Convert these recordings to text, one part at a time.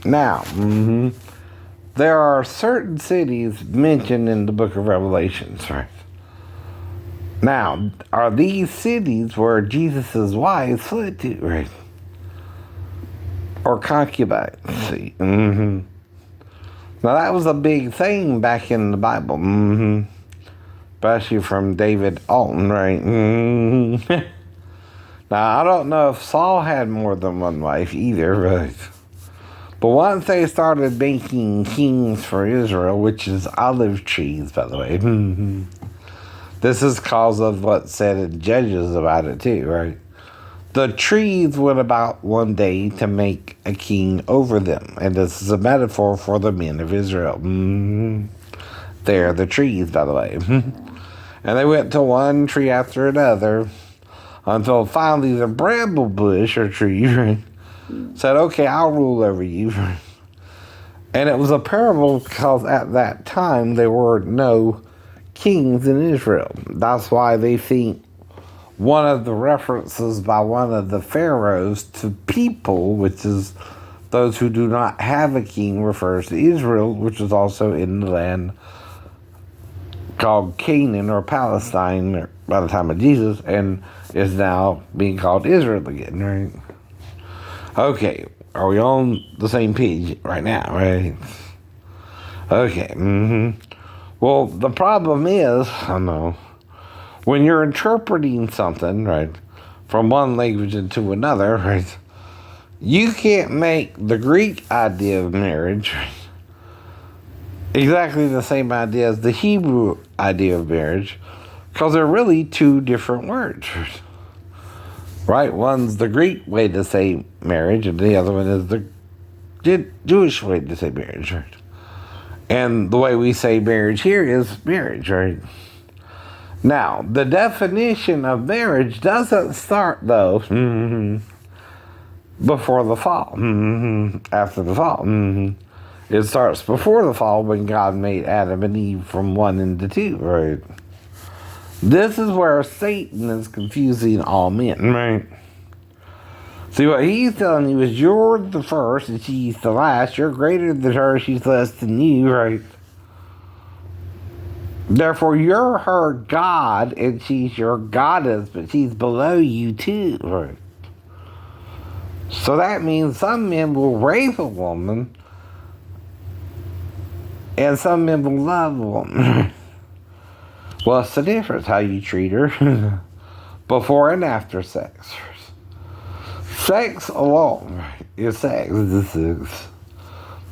Now, there are certain cities mentioned in the book of Revelations, right? Now, are these cities where Jesus' wives fled to, right? Or concubines? See? Now, that was a big thing back in the Bible. Especially from David Alton, right? Now, I don't know if Saul had more than one wife either, right? But once they started making kings for Israel, which is olive trees, by the way, this is cause of what's said in Judges about it too, right? The trees went about one day to make a king over them. And this is a metaphor for the men of Israel. They're the trees, by the way. And they went to one tree after another until finally the bramble bush or tree said, okay, I'll rule over you. And it was a parable because at that time there were no kings in Israel. That's why they think one of the references by one of the pharaohs to people, which is those who do not have a king, refers to Israel, which is also in the land called Canaan or Palestine by the time of Jesus, and is now being called Israel again, right? Okay, are we on the same page right now, right? Okay, Well, the problem is, I know, when you're interpreting something, right, from one language into another, right, you can't make the Greek idea of marriage exactly the same idea as the Hebrew idea of marriage, because they're really two different words, right? One's the Greek way to say marriage, and the other one is the Jewish way to say marriage, right? And the way we say marriage here is marriage, right? Now, the definition of marriage doesn't start, though, before the fall, after the fall. It starts before the fall when God made Adam and Eve from one into two, right? This is where Satan is confusing all men, right? See, what he's telling you is you're the first and she's the last. You're greater than her, she's less than you, right? Therefore, you're her God, and she's your goddess, but she's below you too, right? So that means some men will rape a woman, and some men will love a woman. What's the difference? How you treat her before and after sex. Sex alone, right, is sex. It's sex.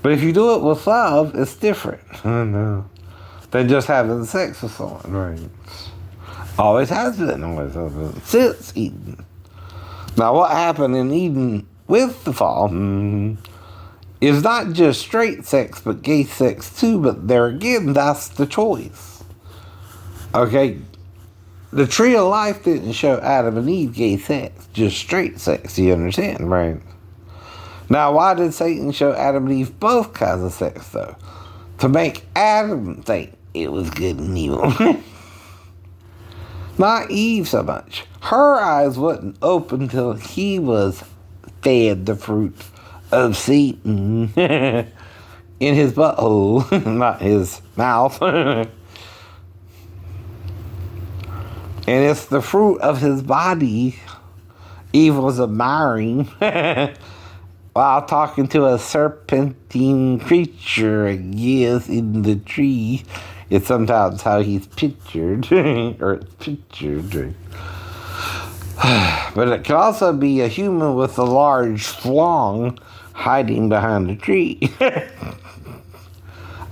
But if you do it with love, it's different. I know. Than just having sex with someone, right? Always has been, always has been, since Eden. Now, what happened in Eden with the fall is not just straight sex, but gay sex too, but there again, that's the choice. Okay? The tree of life didn't show Adam and Eve gay sex, just straight sex, you understand, right? Now, why did Satan show Adam and Eve both kinds of sex, though? To make Adam think it was good and evil. Not Eve so much. Her eyes wasn't open till he was fed the fruit of Satan in his butthole, not his mouth. And it's the fruit of his body Eve was admiring while talking to a serpentine creature, I guess, in the tree. It's sometimes how he's pictured, or it's pictured. But it can also be a human with a large schlong hiding behind a tree.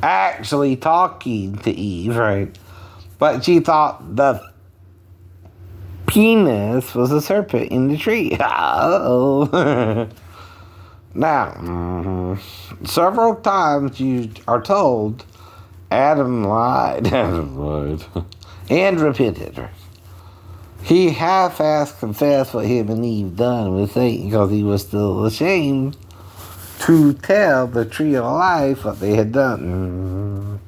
Actually talking to Eve, right? But she thought the penis was a serpent in the tree. Uh-oh. Now, several times you are told Adam lied, and repented. He half-assed confessed what him and Eve done with Satan because he was still ashamed to tell the tree of life what they had done,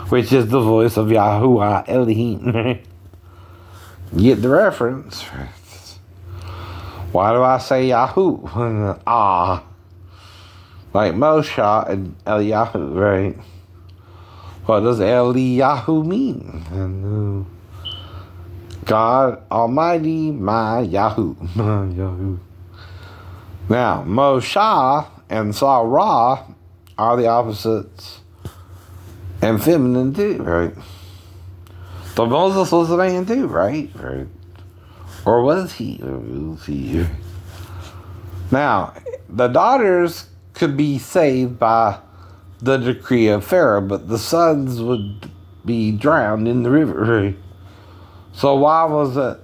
which is the voice of Yahuwah Elohim. Get the reference? Why do I say Yahoo? Like Moshe and Eliyahu, right? What does Eliyahu mean? And, God Almighty, my Yahoo. Yahoo. Now, Moshe and Sarah are the opposites and feminine too, right? So Moses was a man too, right? Right. Or was he? Now, the daughters could be saved by the decree of Pharaoh, but the sons would be drowned in the river, right? So why was it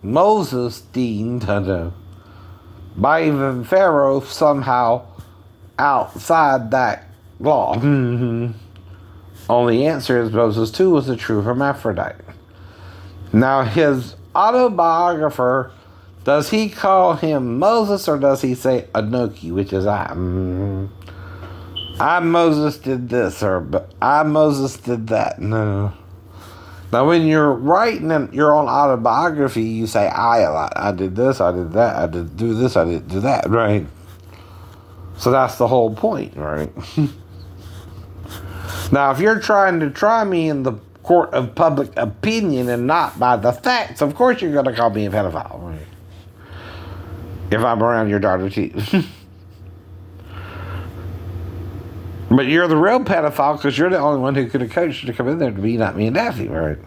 Moses deemed by even Pharaoh somehow outside that law? Only answer is Moses too was a true hermaphrodite. Now his autobiographer, does he call him Moses or does he say Anoki, which is I? I Moses did this or I Moses did that. No. Now when you're writing your own autobiography, you say I a lot. I did this, I did that, I did do this, I did do that, right? So that's the whole point, right? Now, if you're trying to try me in the court of public opinion and not by the facts, of course you're going to call me a pedophile, right? If I'm around your daughter too. But you're the real pedophile because you're the only one who could have coached her to come in there to be, not me and Daphne, right?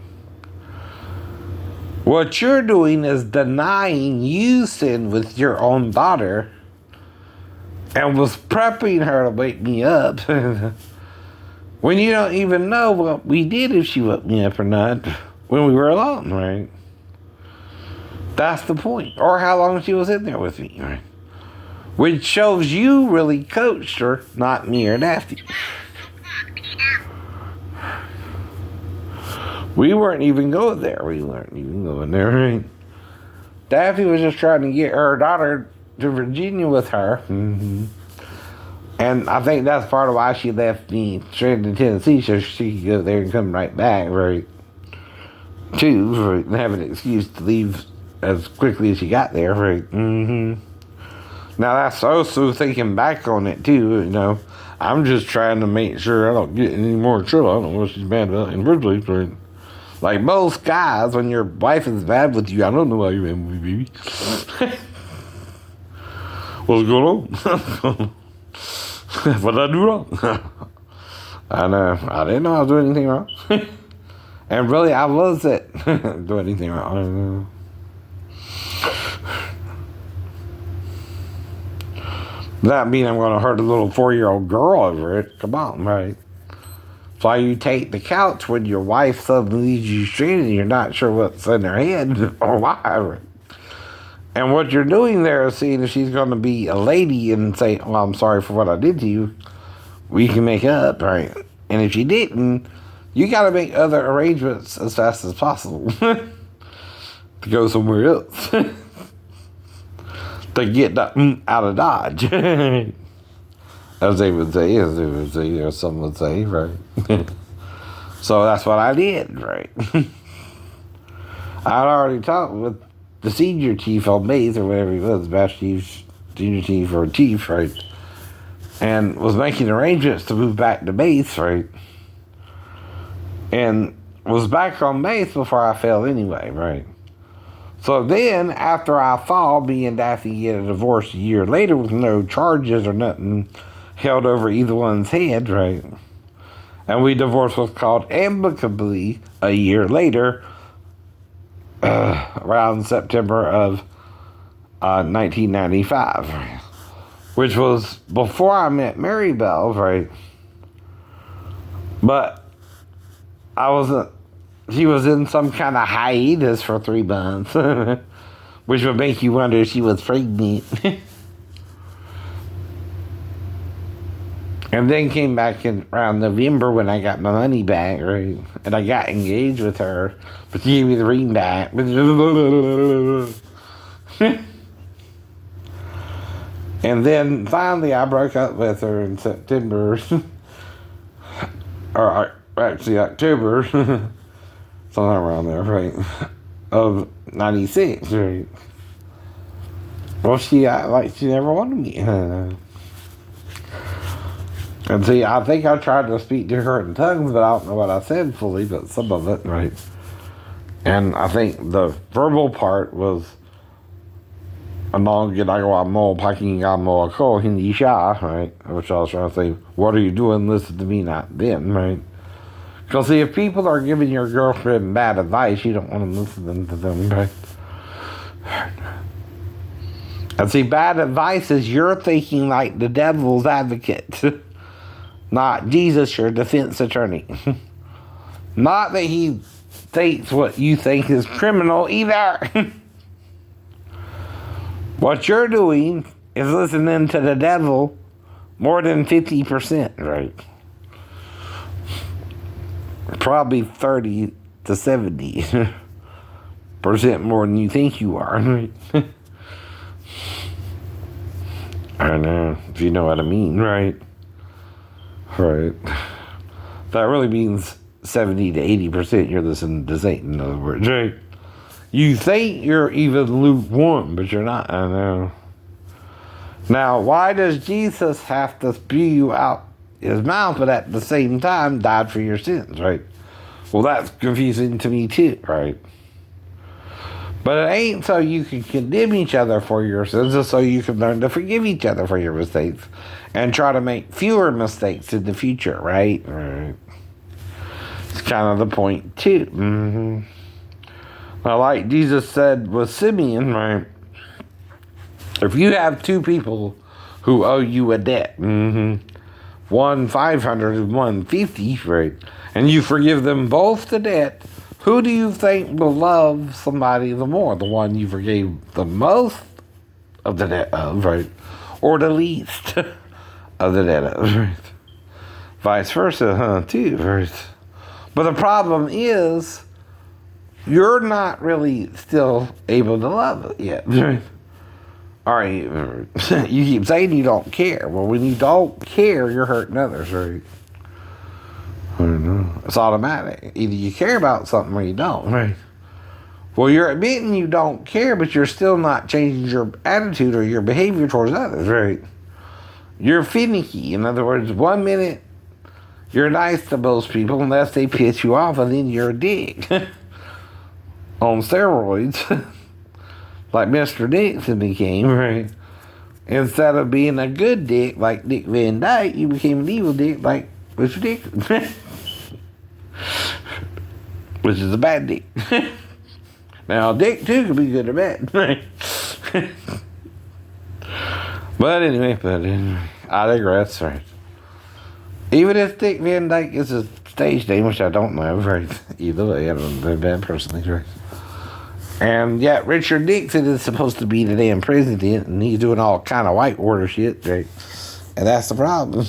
What you're doing is denying you sinned with your own daughter and was prepping her to wake me up. When you don't even know what we did if she woke me up or not when we were alone, right? That's the point. Or how long she was in there with me, right? Which shows you really coached her, not me or Daphne. We weren't even going there. We weren't even going there, right? Daphne was just trying to get her daughter to Virginia with her. And I think that's part of why she left me stranded in Tennessee, so she could go there and come right back, right? Too, for have an excuse to leave as quickly as she got there, right? Now that's also thinking back on it too, you know. I'm just trying to make sure I don't get any more trouble. I don't know what she's mad about in the first place, right? Like most guys, when your wife is bad with you, I don't know why you're mad with me, baby. What's going on? What did I do wrong? And I didn't know I was doing anything wrong. And really, I wasn't doing anything wrong. That mean I'm going to hurt a little 4-year-old girl over it? Come on, right? That's why you take the couch when your wife suddenly leaves you stranded and you're not sure what's in her head or why. And what you're doing there is seeing if she's going to be a lady and say, well, I'm sorry for what I did to you. We can make up, right? And if she didn't, you got to make other arrangements as fast as possible to go somewhere else. To get out of Dodge. As they would say, or some would say, right? So that's what I did, right? I'd already talked with the senior chief on Maze, or whatever he was, Master Chief, Senior Chief, or Chief, right? And was making arrangements to move back to Maze, right? And was back on Maze before I fell anyway, right? So then, after I fall, me and Daphne get a divorce a year later with no charges or nothing held over either one's head, right? And we divorced what's called amicably a year later, around September of 1995, right? Which was before I met Mary Bell, right? But she was in some kind of hiatus for 3 months, which would make you wonder if she was pregnant. And then came back in around November when I got my money back, right? And I got engaged with her, but she gave me the ring back. And then finally I broke up with her in September, or actually October, somewhere around there, right, of 96, right? Well, she acted like she never wanted me. And see, I think I tried to speak to her in tongues, but I don't know what I said fully, but some of it, right? And I think the verbal part was Anong ginagawa mo, pakinggan mo ako, hindi siya, right? Which I was trying to say, what are you doing? Listen to me, not them, right? Because see, if people are giving your girlfriend bad advice, you don't want to listen to them, right? And see, bad advice is you're thinking like the devil's advocate, not Jesus, your defense attorney. Not that he thinks what you think is criminal either. What you're doing is listening to the devil more than 50%, right? Probably 30 to 70% more than you think you are, right? I know, if you know what I mean, right? Right. That really means 70 to 80% you're listening to Satan, in other words, right? You think you're even lukewarm, but you're not, I know. Now, why does Jesus have to spew you out his mouth, but at the same time died for your sins, right? Well, that's confusing to me too, right? But it ain't so you can condemn each other for your sins, it's so you can learn to forgive each other for your mistakes and try to make fewer mistakes in the future, right? Right. It's kind of the point too. Mm-hmm. Well, like Jesus said with Simeon, right? If you have two people who owe you a debt, one 500 and one 50, right? And you forgive them both the debt, who do you think will love somebody the more? The one you forgave the most of the debt of, right? Or the least of the debt of, right? Vice versa, too, right? But the problem is, you're not really still able to love it yet, right? All right, you keep saying you don't care. Well, when you don't care, you're hurting others, right? I don't know. It's automatic. Either you care about something or you don't, right? Well, you're admitting you don't care, but you're still not changing your attitude or your behavior towards others, right? You're finicky. In other words, 1 minute you're nice to most people unless they piss you off, and then you're a dick. On steroids, like Mr. Dixon became, right? Instead of being a good dick like Dick Van Dyke, you became an evil dick like Mr. Dixon. Which is a bad dick. Now, dick too could be good or bad, right? But anyway, I digress, right? Even if Dick Van Dyke is a stage name, which I don't know, right? Either way, I don't know that personally, right? And yet Richard Nixon is supposed to be the damn president, and he's doing all kind of white order shit, right? And that's the problem.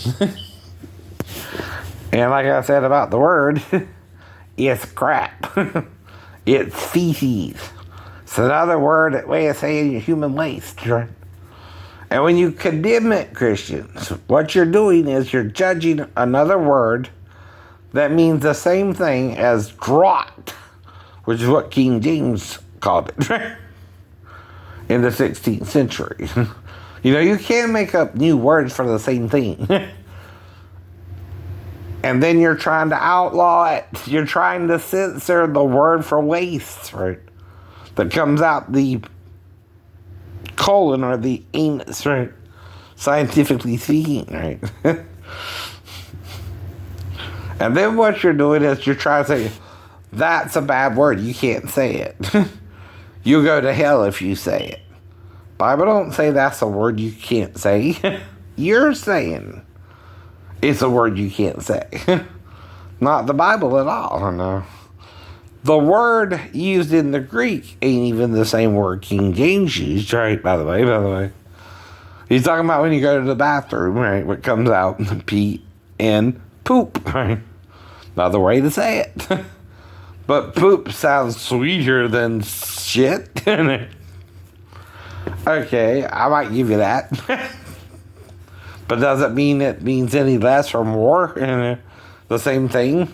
And like I said about the word, it's crap. It's feces. It's another way of saying human waste, right? And when you condemn it, Christians, what you're doing is you're judging another word that means the same thing as draught, which is what King James called it in the 16th century. You know, you can't make up new words for the same thing. And then you're trying to outlaw it. You're trying to censor the word for waste, right? That comes out the colon or the anus, right? Scientifically speaking, right? And then what you're doing is you're trying to say, that's a bad word. You can't say it. You go to hell if you say it. Bible don't say that's a word you can't say. You're saying it's a word you can't say. Not the Bible at all, no. The word used in the Greek ain't even the same word King James used, right? By the way. He's talking about when you go to the bathroom, right? What comes out, pee and poop, right? Another way to say it. But poop sounds sweeter than shit. Okay, I might give you that. But does it mean it means any less or more? The same thing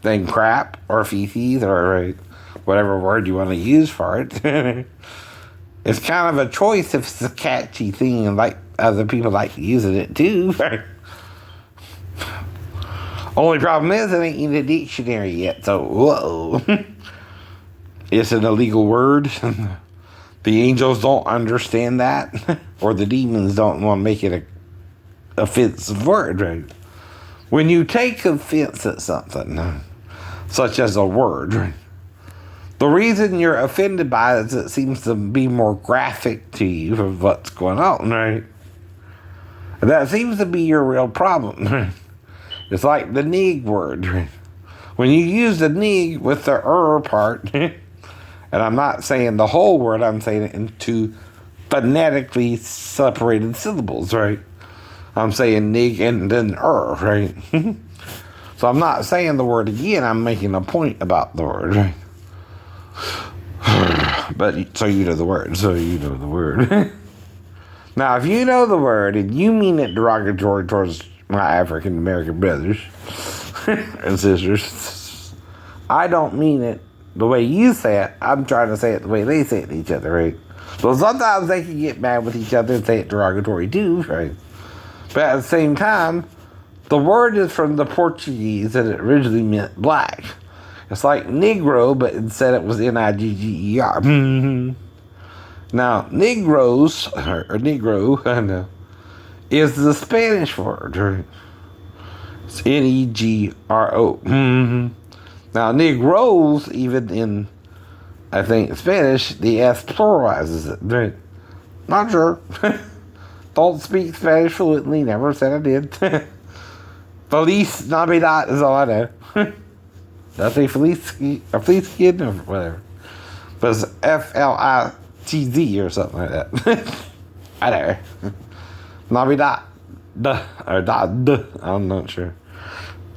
than crap or feces or whatever word you want to use for it. It's kind of a choice if it's a catchy thing and like other people like using it too. Only problem is it ain't in the dictionary yet, so whoa. It's an illegal word. The angels don't understand that, or the demons don't want to make it a offensive word, right? When you take offense at something, such as a word, right? The reason you're offended by it is it seems to be more graphic to you of what's going on, right? And that seems to be your real problem, right? It's like the nig word, right? When you use the nig with the part, and I'm not saying the whole word, I'm saying it into phonetically separated syllables, right? I'm saying nig and then right? So I'm not saying the word again, I'm making a point about the word, right? But, so you know the word. Now, if you know the word and you mean it derogatory towards my African American brothers and sisters, I don't mean it the way you say it. I'm trying to say it the way they say it to each other, right? So sometimes they can get mad with each other and say it derogatory too, right? But at the same time, the word is from the Portuguese and it originally meant black. It's like Negro, but instead it was Nigger. Now, Negroes, or Negro, I know, is the Spanish word, right? It's Negro. Now, Negroes, even in, I think, Spanish, the S pluralizes it, right? Not sure. Don't speak Spanish fluently, never said I did. Feliz Navidad is all I know. That's a Feliz kid or whatever. But it's F-L-I-T-Z or something like that. I know. Navidad. Or da. I'm not sure.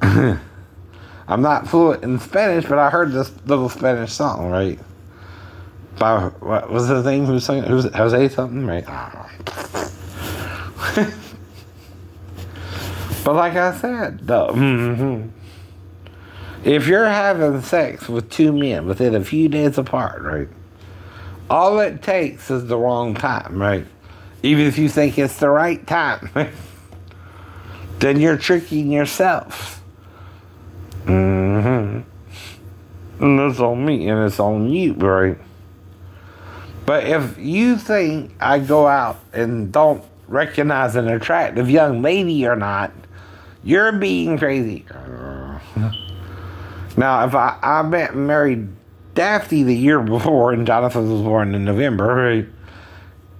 I'm not fluent in Spanish, but I heard this little Spanish song, right? By, what was his name? Who sang it? Who's Jose something? Right? But like I said, if you're having sex with two men within a few days apart, right? All it takes is the wrong time, right? Even if you think it's the right time, then you're tricking yourself. And that's on me and it's on you, right? But if you think I go out and don't recognize an attractive young lady or not, you're being crazy. Now, if I met and married Daphne the year before and Jonathan was born in November, right?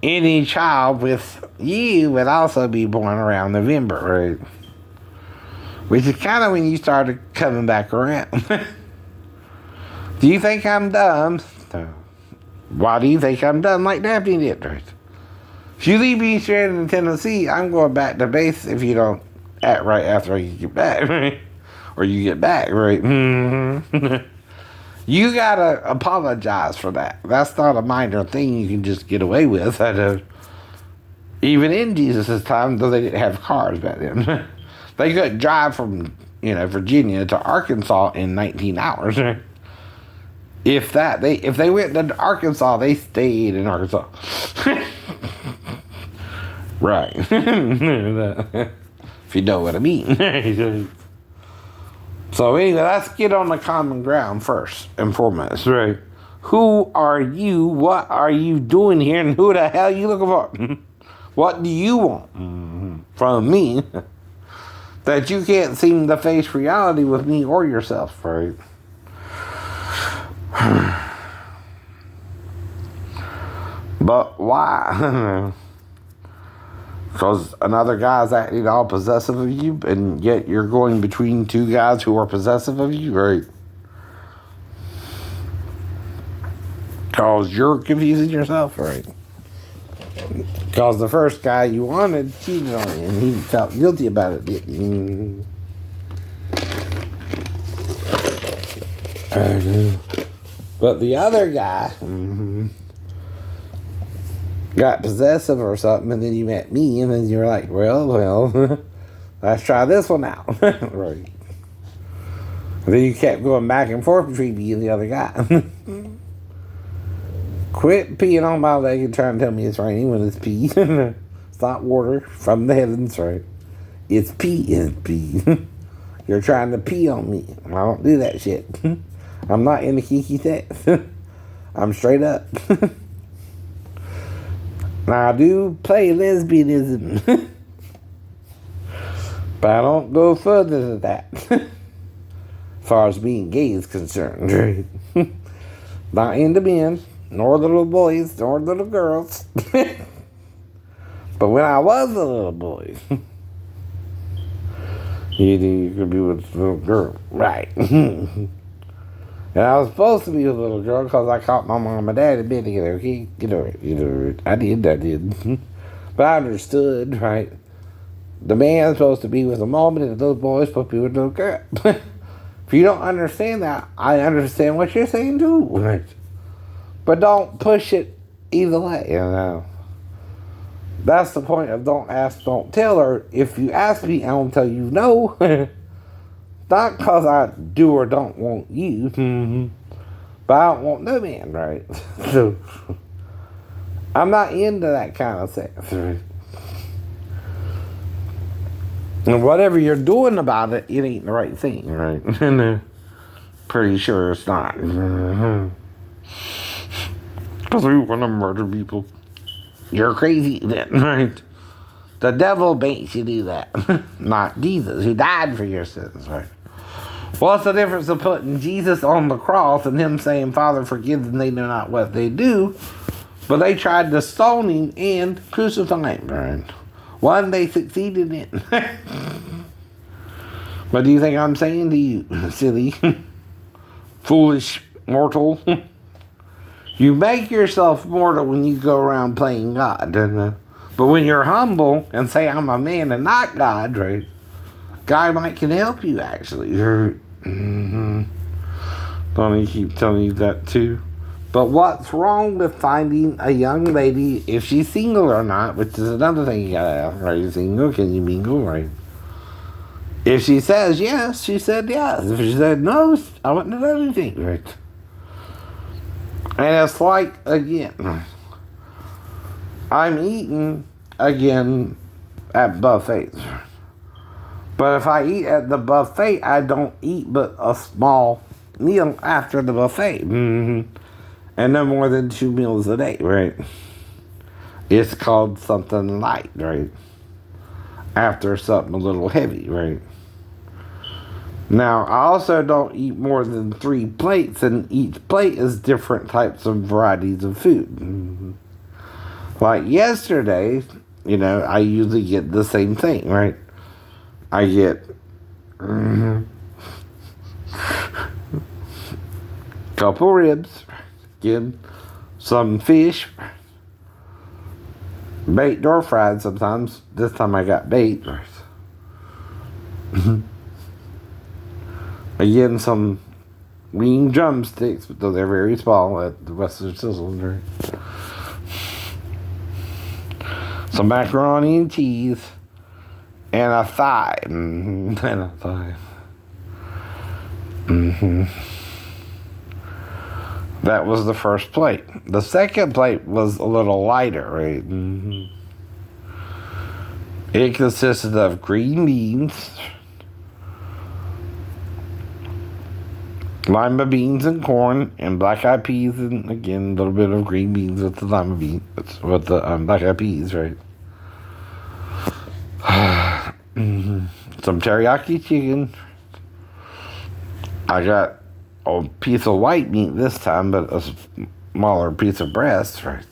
Any child with you would also be born around November, right? Which is kind of when you started coming back around. Do you think I'm dumb? No. Why do you think I'm dumb like Daphne did, right? If you leave me stranded in Tennessee, I'm going back to base if you don't act right after you get back, right? Or you get back, right? You gotta apologize for that. That's not a minor thing you can just get away with. Even in Jesus' time, though they didn't have cars back then. They could drive from, Virginia to Arkansas in 19 hours. If they went to Arkansas, they stayed in Arkansas. Right. If you know what I mean. So anyway, let's get on the common ground first and foremost, right? Who are you? What are you doing here? And who the hell are you looking for? What do you want from me that you can't seem to face reality with me or yourself, right? But why? Because another guy's acting all possessive of you, and yet you're going between two guys who are possessive of you, right? Because you're confusing yourself, right? Because the first guy you wanted cheated on you, and he felt guilty about it, didn't you? But the other guy got possessive or something, and then you met me, and then you were like, well, let's try this one out. Right. And then you kept going back and forth between me and the other guy. Quit peeing on my leg and trying to tell me it's raining when it's pee. It's not water from the heavens, right? It's pee and pee. You're trying to pee on me. I don't do that shit. I'm not into kinky sex. I'm straight up. Now, I do play lesbianism. But I don't go further than that. As far as being gay is concerned. Not into men, nor little boys, nor little girls. But when I was a little boy, you could be with a little girl. Right. And I was supposed to be a little girl because I caught my mom and dad in bed together. Okay? I did. But I understood, right? The man's supposed to be with a mom and the little boy's supposed to be with a little girl. If you don't understand that, I understand what you're saying too. Right? But don't push it either way, you know. That's the point of don't ask, don't tell. Or if you ask me, I don't tell you no. Not because I do or don't want you. But I don't want no man, right? So, I'm not into that kind of sex, right? And whatever you're doing about it, it ain't the right thing, right? And pretty sure it's not. Because we want to murder people. You're crazy then, right? The devil makes you do that. Not Jesus, who died for your sins, right? What's the difference of putting Jesus on the cross and him saying, Father, forgive them, they know not what they do? But they tried to stone him and crucify him, right? One they succeeded in. What do you think I'm saying to you, silly, foolish mortal? You make yourself mortal when you go around playing God. But when you're humble and say, I'm a man and not God, right? God might can help you, actually. Don't he keep telling you that, too? But what's wrong with finding a young lady, if she's single or not, which is another thing you gotta ask. Are you single? Can you mingle, right? If she says yes, she said yes. If she said no, I wouldn't do anything, right? And it's like, again, I'm eating, again, at buffets. But if I eat at the buffet, I don't eat but a small meal after the buffet. And no more than 2 meals a day, right? It's called something light, right? After something a little heavy, right? Now, I also don't eat more than 3 plates, and each plate is different types of varieties of food. Like yesterday, I usually get the same thing, right? I get couple ribs, get some fish, baked or fried sometimes. This time I got baked. Again, some lean drumsticks, but they're very small at the Western Sizzle. Right? Some macaroni and cheese, and a thigh. And a thigh. That was the first plate. The second plate was a little lighter, right? It consisted of green beans, lima beans and corn, and black-eyed peas, and again, a little bit of green beans with the lima beans, with the black-eyed peas, right? Some teriyaki chicken. I got a piece of white meat this time, but a smaller piece of breast, right?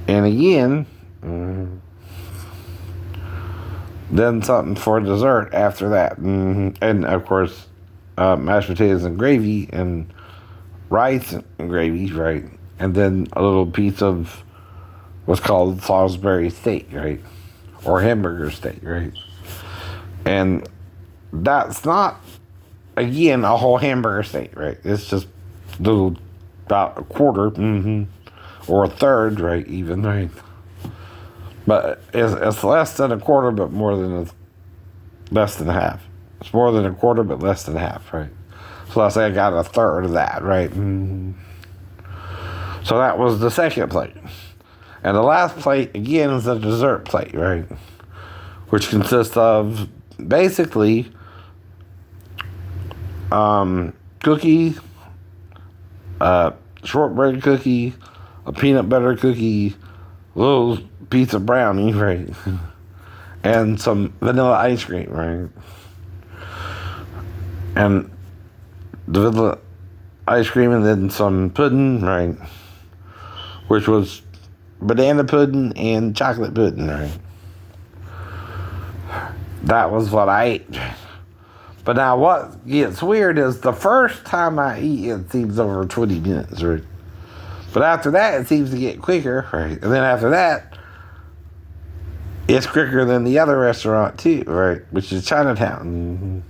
And again, then something for dessert after that. And of course, mashed potatoes and gravy, and rice and gravy, right? And then a little piece of what's called Salisbury steak, right? Or hamburger steak, right? And that's not, again, a whole hamburger steak, right? It's just about a quarter, or a third, right? Even, right? But it's less than a quarter, but less than half. It's more than a quarter, but less than half, right? So let's say I got a third of that, right? So that was the second plate. And the last plate, again, is a dessert plate, right? Which consists of basically cookie, shortbread cookie, a peanut butter cookie, a little piece of brownie, right? And some vanilla ice cream, right? And the vanilla ice cream, and then some pudding, right? Which was banana pudding and chocolate pudding, right? That was what I ate. But now what gets weird is the first time I eat, it seems over 20 minutes, right? But after that, it seems to get quicker, right? And then after that, it's quicker than the other restaurant too, right? Which is Chinatown.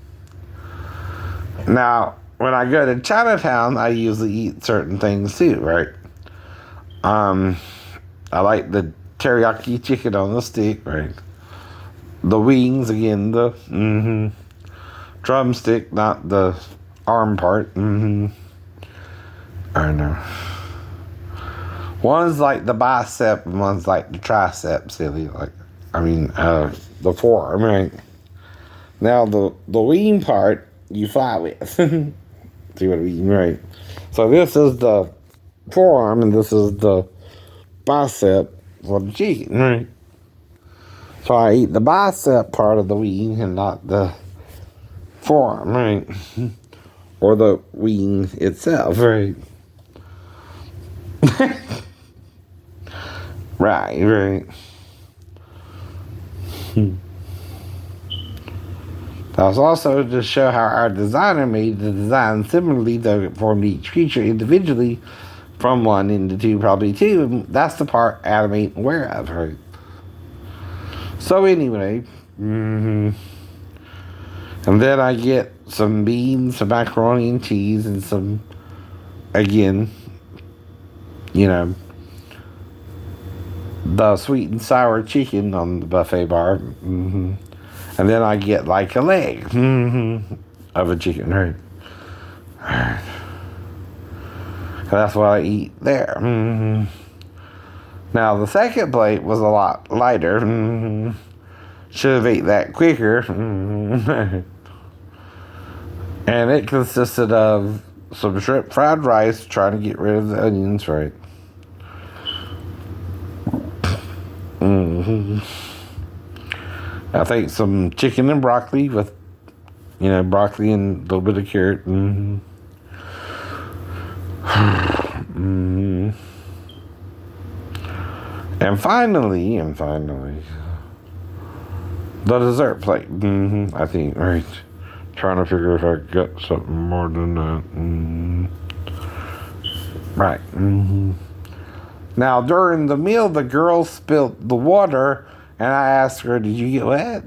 Mm-hmm. Now, when I go to Chinatown, I usually eat certain things too, right? I like the teriyaki chicken on the stick, right? The wings, again, the drumstick, not the arm part. I know. One's like the bicep, and one's like the tricep, silly. The forearm, right? Now, the wing part, you fly with. See what I mean, right? So this is the forearm, and this is the bicep for the chicken, right? So I eat the bicep part of the wing and not the forearm, right? Or the wing itself, right? Right. That was also to show how our designer made the design similarly, though it formed each creature individually from one into two, probably two. And that's the part Animate and Wear I've heard. So anyway, and then I get some beans, some macaroni and cheese, and some, again, the sweet and sour chicken on the buffet bar. And then I get like a leg of a chicken, right? That's what I eat there. Now, the second plate was a lot lighter. Should have ate that quicker. And it consisted of some shrimp fried rice, trying to get rid of the onions, right? I think some chicken and broccoli with, broccoli and a little bit of carrot. And finally, the dessert plate. I think, right. Trying to figure if I got something more than that. Right. Now, during the meal, the girl spilled the water, and I asked her, "Did you get wet?"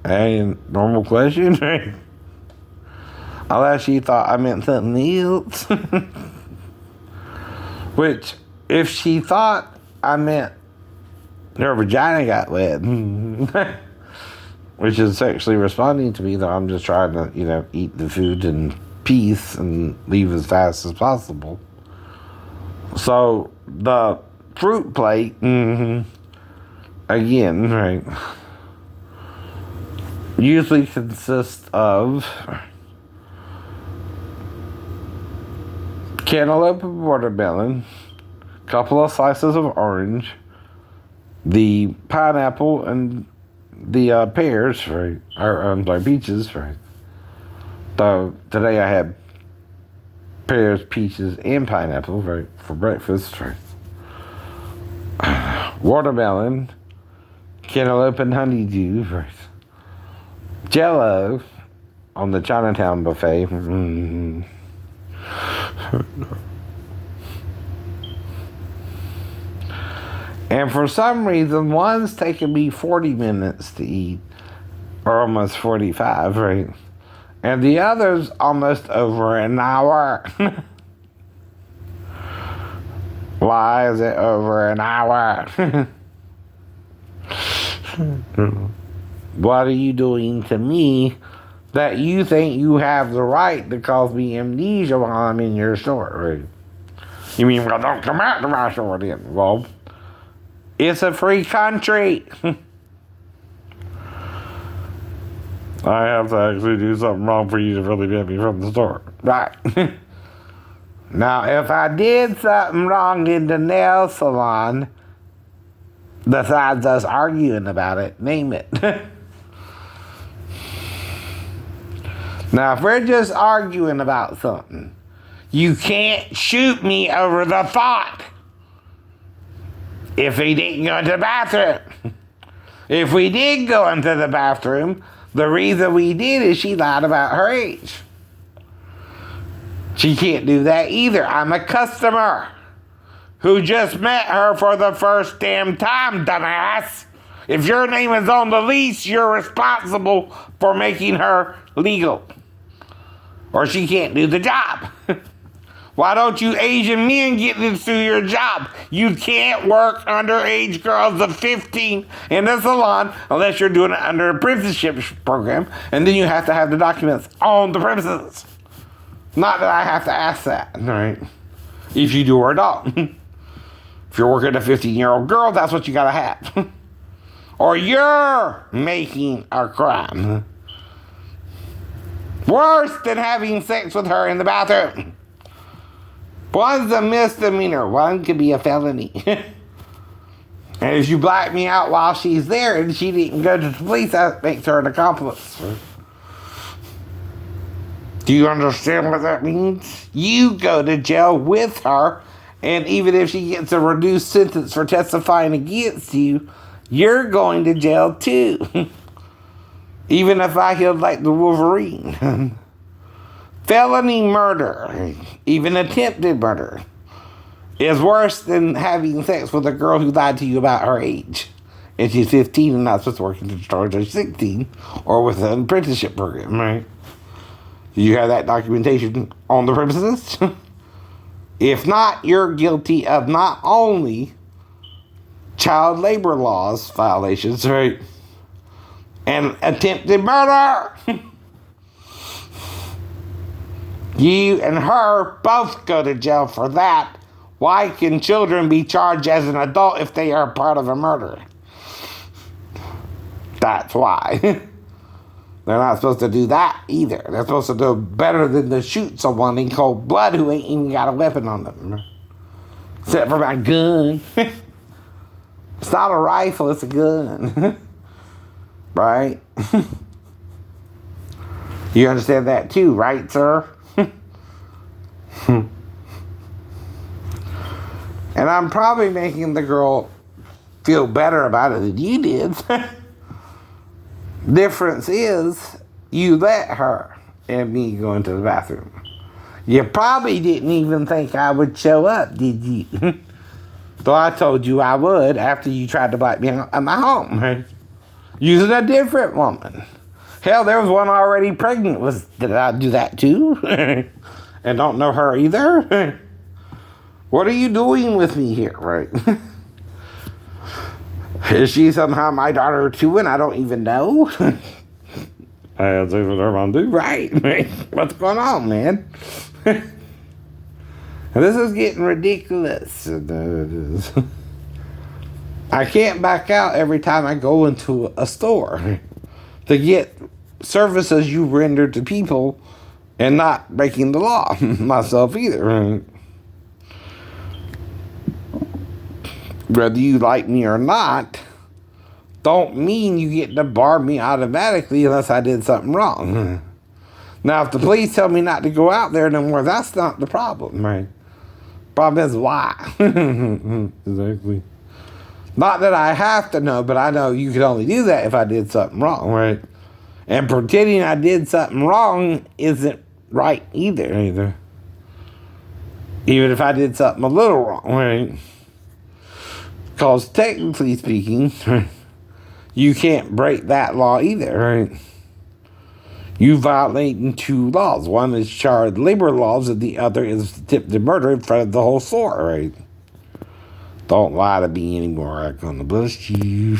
Hey, normal question, right? Unless she thought I meant something else. Which, if she thought I meant her vagina got wet, which is sexually responding to me, though I'm just trying to, eat the food in peace and leave as fast as possible. So, the fruit plate, again, right, usually consists of cantaloupe and watermelon, couple of slices of orange, the pineapple and the pears, right? Or peaches, right? So today I had pears, peaches, and pineapple, right, for breakfast, right? Watermelon, cantaloupe and honeydew, right? Jello on the Chinatown buffet. And for some reason, one's taking me 40 minutes to eat, or almost 45, right? And the other's almost over an hour. Why is it over an hour? What are you doing to me that you think you have the right to cause me amnesia while I'm in your store, right? You mean, well, don't come out to my store then? Well, It's a free country. I have to actually do something wrong for you to really get me from the store. Right. Now, if I did something wrong in the nail salon, besides us arguing about it, name it. Now, if we're just arguing about something, you can't shoot me over the thought. If we didn't go into the bathroom. If we did go into the bathroom, the reason we did is she lied about her age. She can't do that either. I'm a customer who just met her for the first damn time, dumbass. If your name is on the lease, you're responsible for making her legal. Or she can't do the job. Why don't you Asian men get this through your job? You can't work underage girls of 15 in a salon unless you're doing it under an apprenticeship program, and then you have to have the documents on the premises. Not that I have to ask that, right? If you do or don't. If you're working a 15-year-old girl, that's what you gotta have. Or you're making a crime. Worse than having sex with her in the bathroom. One's a misdemeanor. One could be a felony. And if you black me out while she's there and she didn't go to the police, that makes her an accomplice. Do you understand what that means? You go to jail with her, and even if she gets a reduced sentence for testifying against you, you're going to jail too. Even if I healed like the Wolverine. Felony murder, even attempted murder, is worse than having sex with a girl who lied to you about her age. And she's 15 and not supposed to work until she's 16, or with an apprenticeship program, right? Do you have that documentation on the premises? If not, you're guilty of not only child labor laws violations, right? And attempted murder. You and her both go to jail for that. Why can children be charged as an adult if they are part of a murder? That's why. They're not supposed to do that either. They're supposed to do better than to shoot someone in cold blood who ain't even got a weapon on them. Except for my gun. It's not a rifle, it's a gun. Right? You understand that too, right, sir? And I'm probably making the girl feel better about it than you did. Difference is, you let her and me go into the bathroom. You probably didn't even think I would show up, did you? So I told you I would after you tried to black me out of my home, right? Using a different woman. Hell, there was one already pregnant. Did I do that too? And don't know her either? What are you doing with me here, right? Is she somehow my daughter too and I don't even know? I had sex with her mom too. Right. What's going on, man? This is getting ridiculous. I can't back out every time I go into a store to get services you render to people and not breaking the law myself either. Right? Whether you like me or not, don't mean you get to bar me automatically unless I did something wrong. Now, if the police tell me not to go out there no more, that's not the problem, right? Problem is why. Exactly. Not that I have to know, but I know you could only do that if I did something wrong, right? And pretending I did something wrong isn't right either. Even if I did something a little wrong, right? Because technically speaking, you can't break that law either, right? You violating two laws. One is child labor laws, and the other is attempted murder in front of the whole store, right? Don't lie to me anymore. I'm gonna bust you.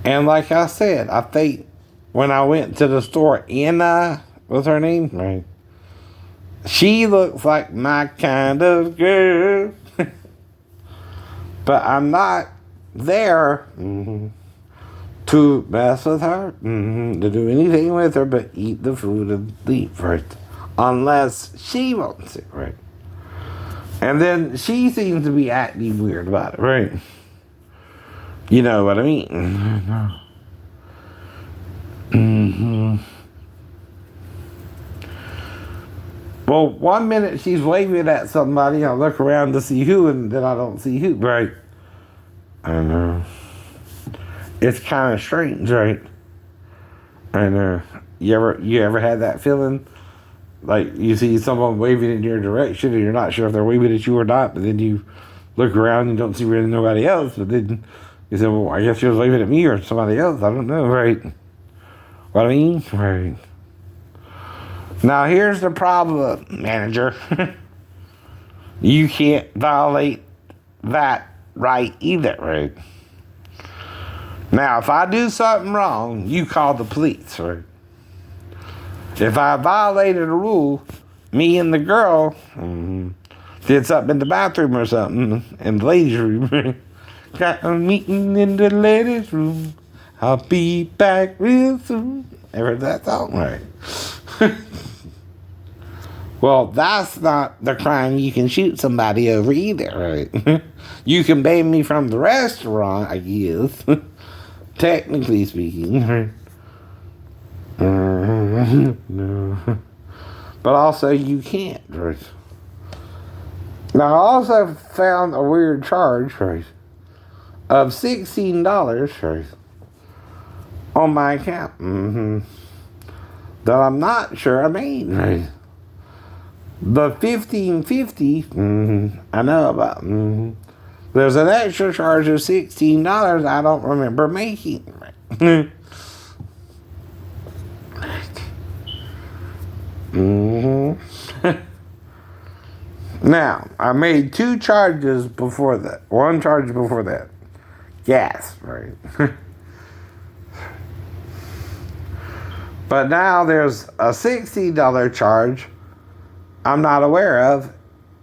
And like I said, I think when I went to the store, Anna, what's her name? Right. She looks like my kind of girl. But I'm not there to mess with her, to do anything with her but eat the food and leave, right? Unless she wants it, right? And then she seems to be acting weird about it, right? You know what I mean? Well, 1 minute she's waving at somebody, I look around to see who, and then I don't see who, right? I know. It's kind of strange, right? I know. You ever had that feeling? Like you see someone waving in your direction and you're not sure if they're waving at you or not, but then you look around and don't see really nobody else, but then you say, well, I guess she was waving at me or somebody else. I don't know, right? What I mean? Right. Now here's the problem, manager. You can't violate that right either, right? Now, if I do something wrong, you call the police, right? If I violated a rule, me and the girl did something in the bathroom or something, in the ladies' room, got a meeting in the ladies' room, I'll be back real soon. Ever heard that song? Right. Well, that's not the crime you can shoot somebody over either, right? You can ban me from the restaurant, I guess. Technically speaking. No. But also you can't, right? Now I also found a weird charge, right, of $16, right, on my account, that I'm not sure I made, right? The $15.50, I know about. There's an extra charge of $16 I don't remember making. Right? Now, I made 2 charges before that. 1 charge before that. Gas, right? But now there's a $60 charge I'm not aware of,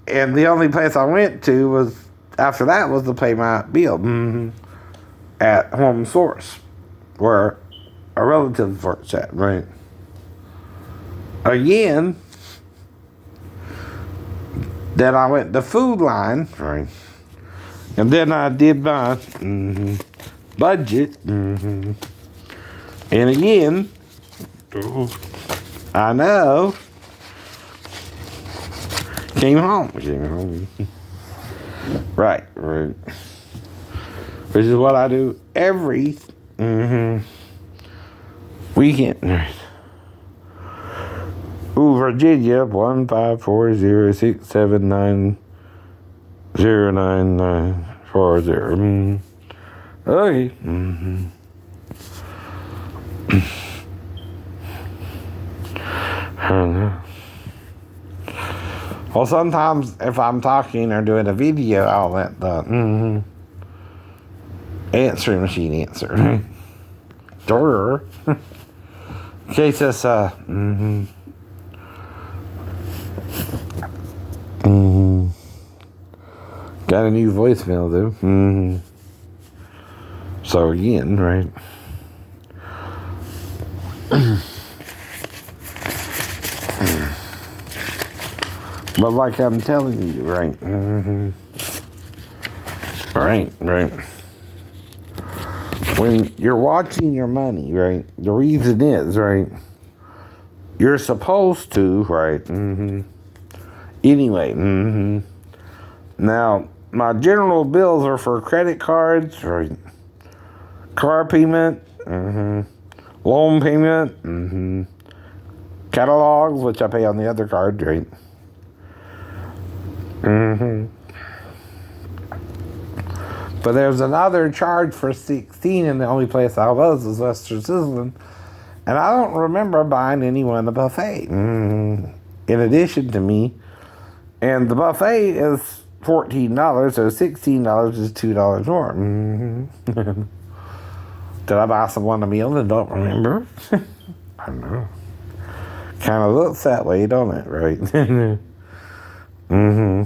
and the only place I went to was after that was to pay my bill at Home Source, where a relative works at, right? Again, then I went to Food Line, right? And then I did my budget, and again, I know. Came home. Right. Which is what I do every weekend. Right. Ooh, Virginia, 1540679099940. Okay. I don't know. Well, sometimes if I'm talking or doing a video, I'll let the answering machine answer. Door. In case it's got a new voicemail though. So again, right. But like I'm telling you, right? Right. When you're watching your money, right? The reason is, right? You're supposed to, right? Anyway, Now, my general bills are for credit cards, right? Car payment, loan payment, catalogs, which I pay on the other card, right? But there's another charge for 16, and the only place I was Western Sizzlin', and I don't remember buying anyone a buffet. In addition to me, and the buffet is $14, so $16 is $2 more. Did I buy someone a meal and don't remember? I don't know. Kind of looks that way, don't it? Right? Mm-hmm.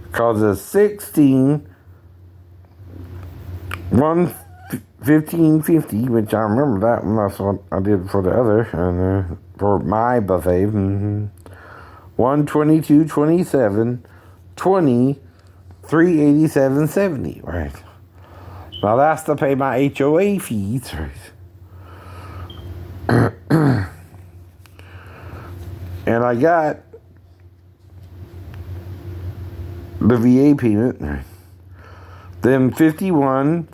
Because it's 16, 115.50, which I remember that one. That's what I did for the other, and for my buffet. Mm-hmm. 122.27, 20, 387.70. Right. Now that's to pay my HOA fees. Right. And I got the VA payment. Then 51,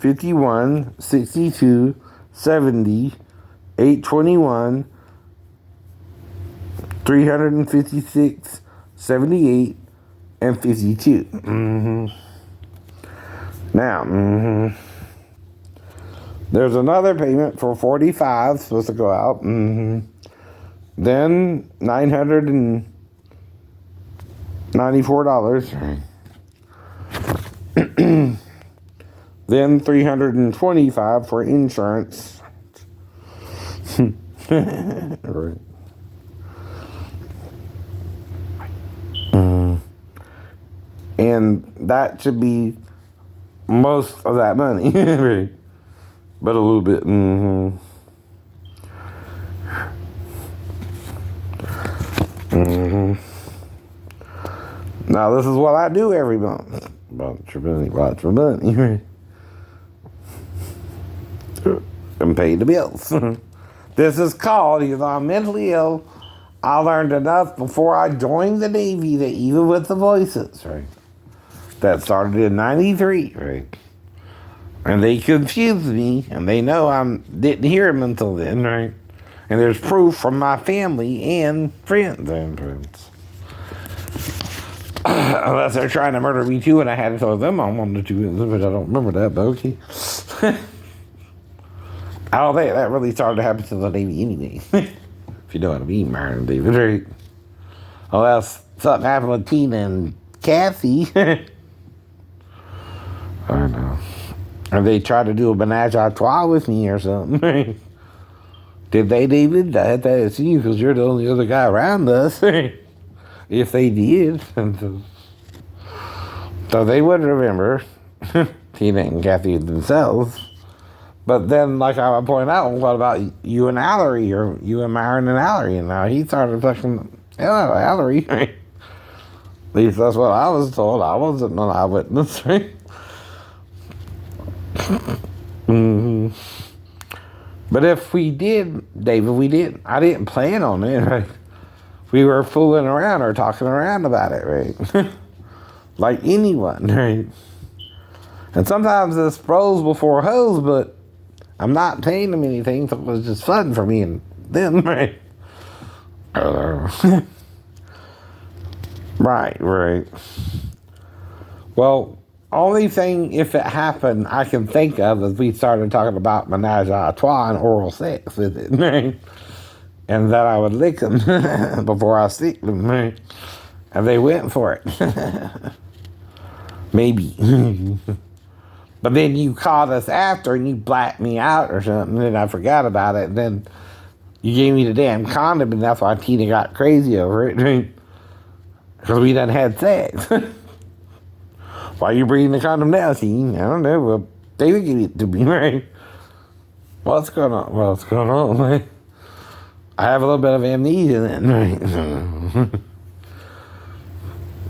62, 70, 821, 356, 78, and 52. Mm-hmm. Now, there's another payment for 45 supposed to go out. Mm-hmm. Then $994. Then $325 for insurance. Right. And that should be most of that money. Right. But a little bit. Mm-hmm. Mm-hmm. Now this is what I do every month. Bunch of money. And pay the bills. This is called, because I'm mentally ill, I learned enough before I joined the Navy that even with the voices, right? That started in 93, right? And they confused me, and they know I didn't hear them until then, right? And there's proof from my family and friends. Unless they're trying to murder me too, and I had to tell them I wanted to, but I don't remember that, but okay. I don't think that really started to happen to the Navy anyway. If you know what I mean, Myron David, right? Unless something happened with Tina and Kathy. I know. Or they tried to do a menage a trois with me or something. Did they, David? I had to ask you because you're the only other guy around us. If they did. So they would remember Tina and Kathy themselves. But then, like I would point out, what about you and Allery, or you and Myron and Allery? And now he started fucking Allery. At least that's what I was told. I wasn't an eyewitness, right? Mm-hmm. But if we did, David, I didn't plan on it, right? We were fooling around or talking around about it, right? Like anyone, right? And sometimes it's bros before hoes, but I'm not paying them anything, so it was just fun for me and them, right? Right. Well, only thing, if it happened, I can think of is we started talking about menage a trois and oral sex with it, right? And that I would lick them before I stick them, right? And they went for it. Maybe. But then you called us after and you blacked me out or something, and I forgot about it, and then you gave me the damn condom, and that's why Tina got crazy over it, right? Because we done had sex. Why are you bringing the condom now, Tina? I don't know. Well, David gave it to me, right? What's going on, right? I have a little bit of amnesia then, right?